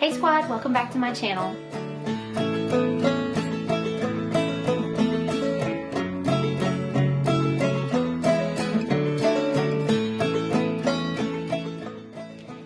Hey squad, welcome back to my channel.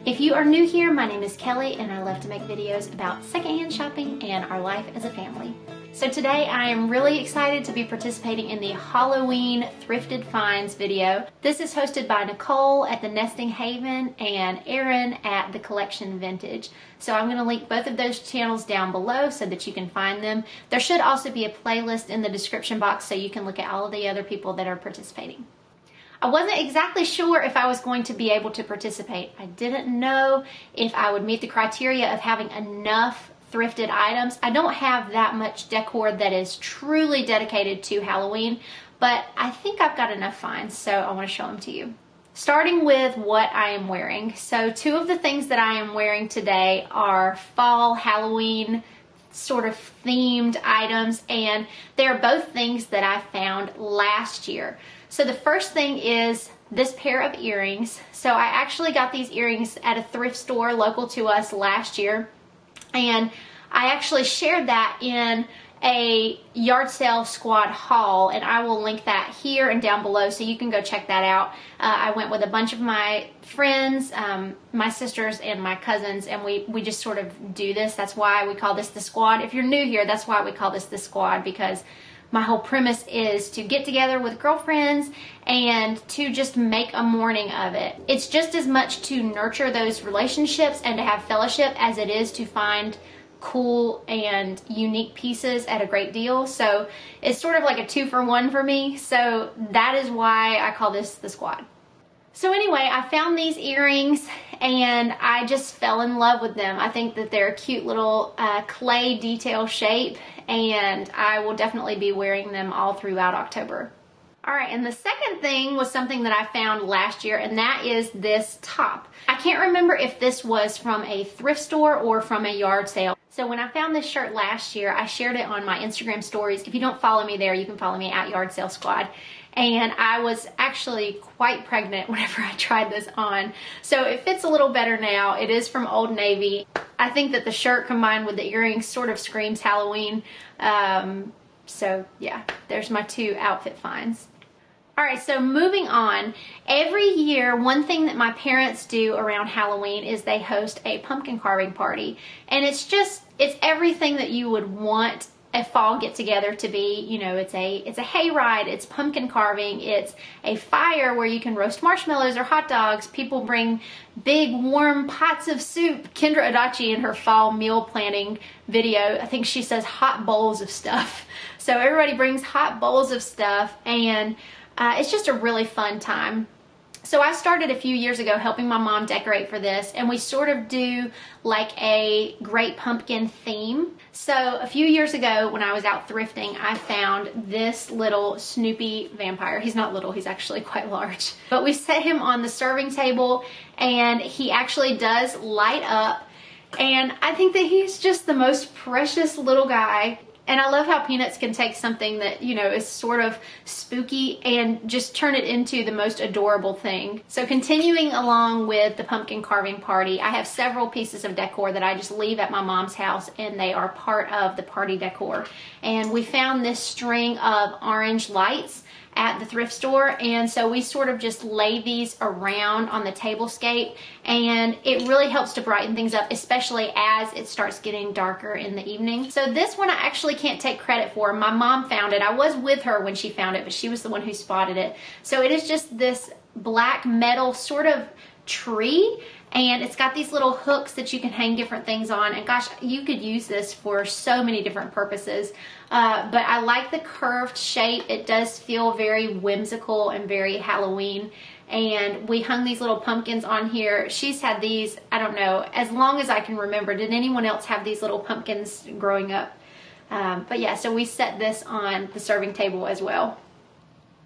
If you are new here, my name is Kelly and I love to make videos about secondhand shopping and our life as a family. So today I am really excited to be participating in the Haul-O-Ween Thrifted Finds video. This is hosted by Nicole at the Nesting Haven and Erin at the Collection Vintage. So I'm going to link both of those channels down below so that you can find them. There should also be a playlist in the description box so you can look at all of the other people that are participating. I wasn't exactly sure if I was going to be able to participate. I didn't know if I would meet the criteria of having enough thrifted items. I don't have that much decor that is truly dedicated to Halloween, but I think I've got enough finds, so I want to show them to you. Starting with what I am wearing. So two of the things that I am wearing today are fall Halloween sort of themed items, and they're both things that I found last year. So the first thing is this pair of earrings. So I actually got these earrings at a thrift store local to us last year, and I actually shared that in a yard sale squad haul, and I will link that here and down below so you can go check that out. I went with a bunch of my friends, my sisters and my cousins, and we just sort of do this. That's why we call this the squad. If you're new here, that's why we call this the squad, because my whole premise is to get together with girlfriends and to just make a morning of it. It's just as much to nurture those relationships and to have fellowship as it is to find cool and unique pieces at a great deal. So it's sort of like a 2-for-1 for me. So that is why I call this the squad. So anyway, I found these earrings and I just fell in love with them. I think that they're a cute little clay detail shape, and I will definitely be wearing them all throughout October. All right, and the second thing was something that I found last year, and that is this top. I can't remember if this was from a thrift store or from a yard sale. So when I found this shirt last year, I shared it on my Instagram stories. If you don't follow me there, you can follow me at Yard Sale Squad. And I was actually quite pregnant whenever I tried this on. So it fits a little better now. It is from Old Navy. I think that the shirt combined with the earrings sort of screams Halloween. So yeah, there's my two outfit finds. All right, so moving on. Every year, one thing that my parents do around Halloween is they host a pumpkin carving party. And it's everything that you would want a fall get together to be. You know, it's a hayride, it's pumpkin carving, it's a fire where you can roast marshmallows or hot dogs. People bring big warm pots of soup. Kendra Adachi in her fall meal planning video, I think she says hot bowls of stuff. So everybody brings hot bowls of stuff, and it's just a really fun time. So I started a few years ago helping my mom decorate for this, and we sort of do like a Great Pumpkin theme. So a few years ago when I was out thrifting, I found this little Snoopy vampire. He's not little, he's actually quite large. But we set him on the serving table, and he actually does light up. And I think that he's just the most precious little guy. And I love how Peanuts can take something that, you know, is sort of spooky and just turn it into the most adorable thing. So continuing along with the pumpkin carving party, I have several pieces of decor that I just leave at my mom's house, and they are part of the party decor. And we found this string of orange lights at the thrift store, and so we sort of just lay these around on the tablescape, and it really helps to brighten things up, especially as it starts getting darker in the evening. So this one I actually can't take credit for. My mom found it. I was with her when she found it, but she was the one who spotted it. So it is just this black metal sort of tree, and it's got these little hooks that you can hang different things on, and gosh, you could use this for so many different purposes. But I like the curved shape. It does feel very whimsical and very Halloween. And we hung these little pumpkins on here. She's had these, I don't know, as long as I can remember. Did anyone else have these little pumpkins growing up? But yeah, so we set this on the serving table as well.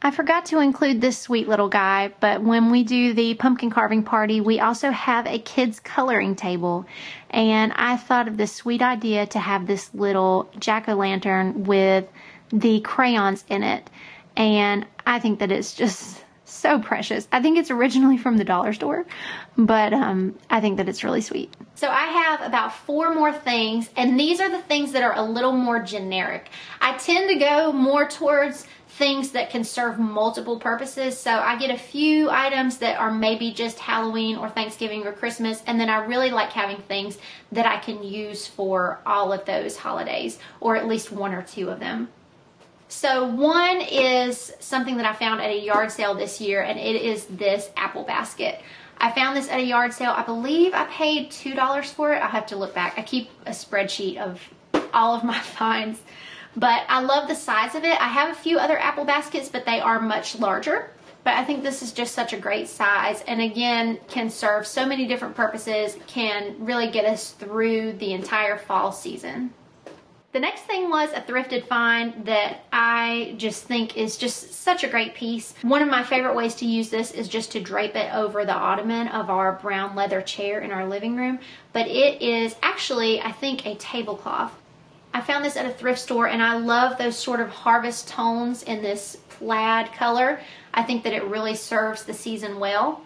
I forgot to include this sweet little guy, but when we do the pumpkin carving party, we also have a kids coloring table. And I thought of this sweet idea to have this little jack-o'-lantern with the crayons in it. And I think that it's just so precious. I think it's originally from the dollar store, but I think that it's really sweet. So I have about 4 more things, and these are the things that are a little more generic. I tend to go more towards things that can serve multiple purposes. So I get a few items that are maybe just Halloween or Thanksgiving or Christmas, and then I really like having things that I can use for all of those holidays, or at least 1 or 2 of them. So one is something that I found at a yard sale this year, and it is this apple basket. I found this at a yard sale. I believe I paid $2 for it. I'll have to look back. I keep a spreadsheet of all of my finds. But I love the size of it. I have a few other apple baskets, but they are much larger. But I think this is just such a great size, and again, can serve so many different purposes, can really get us through the entire fall season. The next thing was a thrifted find that I just think is just such a great piece. One of my favorite ways to use this is just to drape it over the ottoman of our brown leather chair in our living room. But it is actually, I think, a tablecloth. I found this at a thrift store, and I love those sort of harvest tones in this plaid color. I think that it really serves the season well.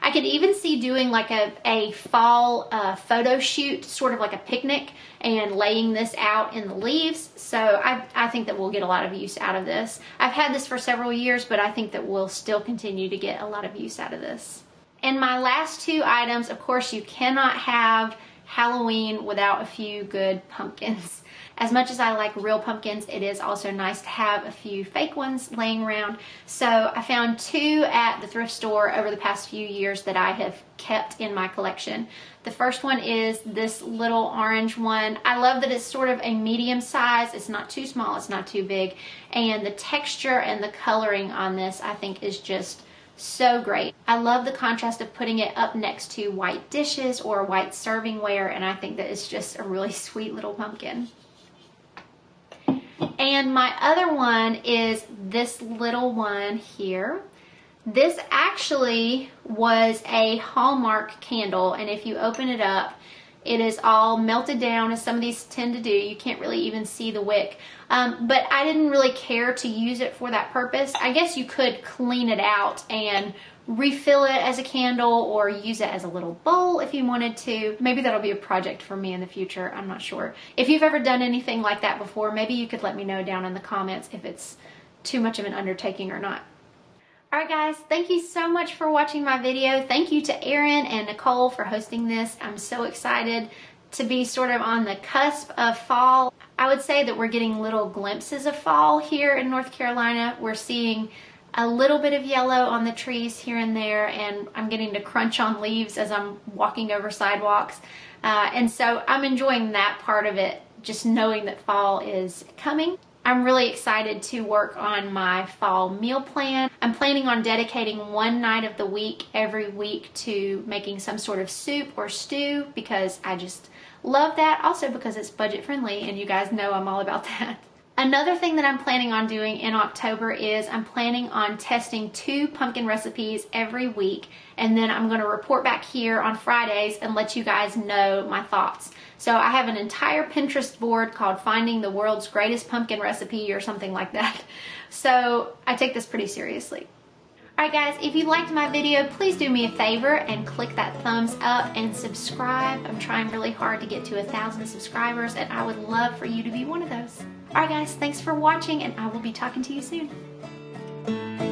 I could even see doing like a fall photo shoot, sort of like a picnic, and laying this out in the leaves. So I think that we'll get a lot of use out of this. I've had this for several years, but I think that we'll still continue to get a lot of use out of this. And my last 2 items, of course, you cannot have Halloween without a few good pumpkins. As much as I like real pumpkins, it is also nice to have a few fake ones laying around. So I found 2 at the thrift store over the past few years that I have kept in my collection. The first one is this little orange one. I love that it's sort of a medium size. It's not too small, it's not too big. And the texture and the coloring on this, I think, is just so great. I love the contrast of putting it up next to white dishes or white servingware, and I think that it's just a really sweet little pumpkin. And my other one is this little one here. This actually was a Hallmark candle, and if you open it up, it is all melted down, as some of these tend to do. You can't really even see the wick. But I didn't really care to use it for that purpose. I guess you could clean it out and refill it as a candle, or use it as a little bowl if you wanted to. Maybe that'll be a project for me in the future. I'm not sure. If you've ever done anything like that before, maybe you could let me know down in the comments if it's too much of an undertaking or not. Alright guys, thank you so much for watching my video. Thank you to Erin and Nicole for hosting this. I'm so excited to be sort of on the cusp of fall. I would say that we're getting little glimpses of fall here in North Carolina. We're seeing a little bit of yellow on the trees here and there, and I'm getting to crunch on leaves as I'm walking over sidewalks. And so I'm enjoying that part of it, just knowing that fall is coming. I'm really excited to work on my fall meal plan. I'm planning on dedicating 1 night of the week every week to making some sort of soup or stew, because I just love that. Also because it's budget friendly, and you guys know I'm all about that. Another thing that I'm planning on doing in October is I'm planning on testing 2 pumpkin recipes every week, and then I'm going to report back here on Fridays and let you guys know my thoughts. So I have an entire Pinterest board called Finding the World's Greatest Pumpkin Recipe or something like that. So I take this pretty seriously. Alright guys, if you liked my video, please do me a favor and click that thumbs up and subscribe. I'm trying really hard to get to 1,000 subscribers, and I would love for you to be one of those. Alright guys, thanks for watching, and I will be talking to you soon.